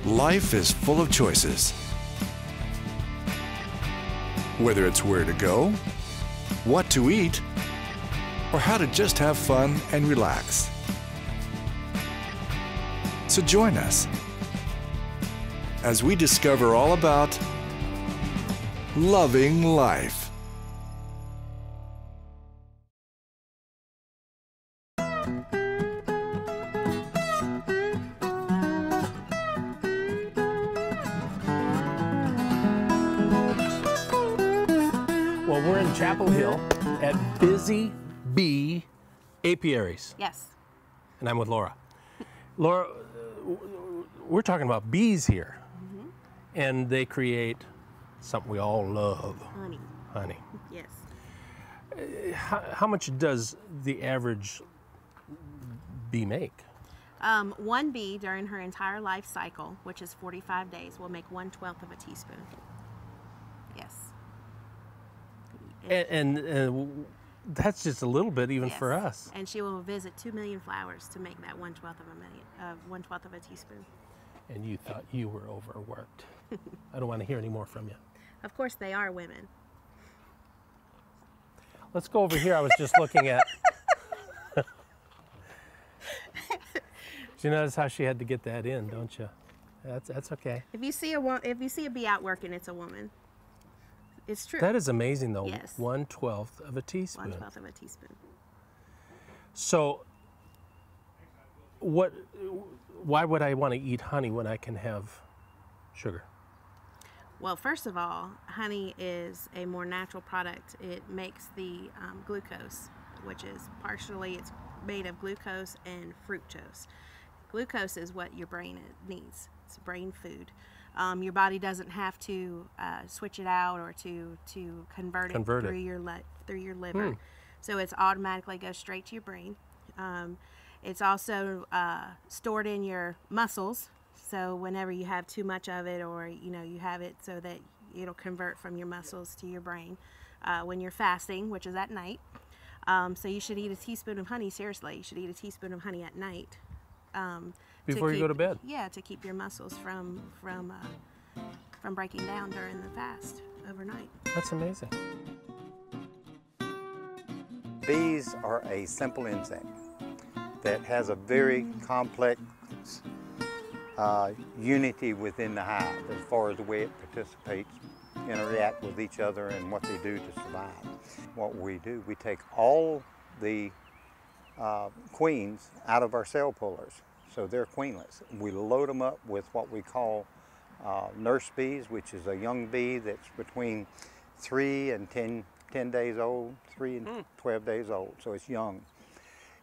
Life is full of choices. Whether it's where to go, what to eat, or how to just have fun and relax. So join us as we discover all about loving life. Well, we're in Chapel Hill at Busy Bee Apiaries. Yes. And I'm with Laura. Laura, we're talking about bees here. And they create something we all love. Honey. Honey. Yes. How much does the average bee make? One bee during her entire life cycle, which is 45 days, will make 1/12 of a teaspoon. Yes. And that's just a little bit even yes. for us. And she will visit 2 million flowers to make that 1/12 of a teaspoon. And you thought you were overworked. I don't want to hear any more from you. Of course, they are women. Let's go over here. I was just looking at. Do you notice how she had to get that in, don't you? That's okay. If you see a bee out working, it's a woman. It's true. That is amazing, though. Yes. 1/12 of a teaspoon. 1/12 of a teaspoon. So, why would I want to eat honey when I can have sugar? Well, first of all, honey is a more natural product. It makes the glucose, which is it's made of glucose and fructose. Glucose is what your brain needs. It's brain food. Your body doesn't have to switch it out or to convert it through your liver. So it's automatically goes straight to your brain. It's also stored in your muscles. So whenever you have too much of it, or you have it so that it'll convert from your muscles to your brain when you're fasting, which is at night. So you should eat a teaspoon of honey. Seriously, you should eat a teaspoon of honey at night. Before you go to bed? Yeah, to keep your muscles from breaking down during the fast overnight. That's amazing. Bees are a simple insect that has a very complex unity within the hive as far as the way it participates, interact with each other, and what they do to survive. What we do, we take all the queens out of our cell pullers, so they're queenless. We load them up with what we call nurse bees, which is a young bee that's between 3 and 10 days old, 3 and 12 days old, so it's young.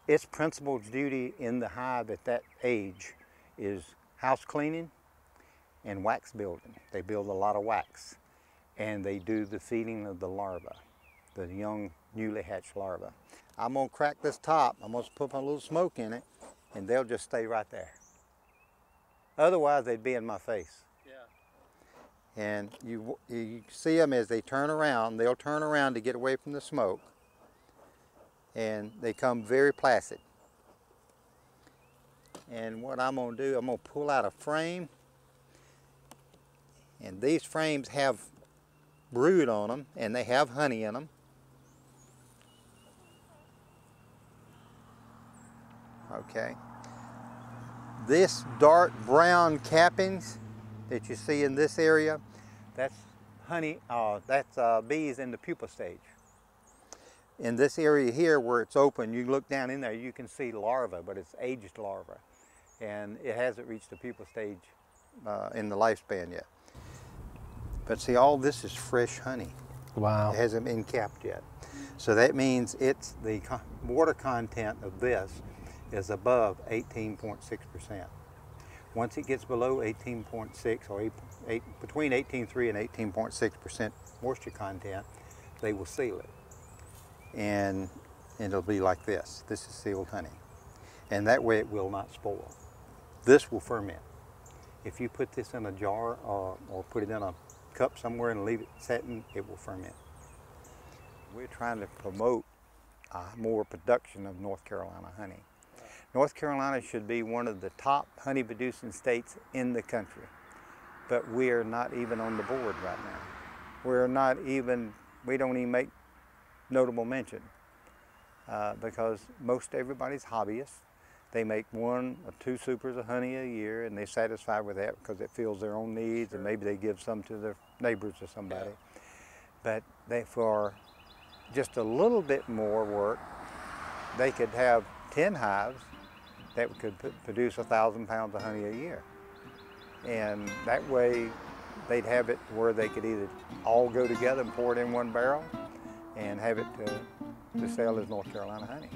Its principal duty in the hive at that age is house cleaning and wax building. They build a lot of wax, and they do the feeding of the larvae, the young, newly hatched larvae. I'm gonna crack this top, I'm gonna put a little smoke in it, and they'll just stay right there. Otherwise, they'd be in my face. Yeah. And you see them as they turn around, they'll turn around to get away from the smoke, and they come very placid. And what I'm gonna do, I'm gonna pull out a frame, and these frames have brood on them, and they have honey in them. Okay. This dark brown cappings that you see in this area, that's honey, that's bees in the pupa stage. In this area here where it's open, you look down in there, you can see larvae, but it's aged larvae. And it hasn't reached the pupa stage in the lifespan yet. But see, all this is fresh honey. Wow. It hasn't been capped yet. So that means the water content of this is above 18.6%. Once it gets below 18.6 or between 18.3 and 18.6% moisture content, they will seal it. And it'll be like this. This is sealed honey. And that way it will not spoil. This will ferment. If you put this in a jar or put it in a cup somewhere and leave it setting, it will ferment. We're trying to promote more production of North Carolina honey. North Carolina should be one of the top honey producing states in the country. but we're not even on the board right now. We don't even make notable mention because most everybody's hobbyists. They make 1 or 2 supers of honey a year, and they're satisfied with that because it fills their own needs, and maybe they give some to their neighbors or somebody. But for just a little bit more work, they could have 10 hives that could produce 1,000 pounds of honey a year. And that way, they'd have it where they could either all go together and pour it in one barrel and have it to sell as North Carolina honey.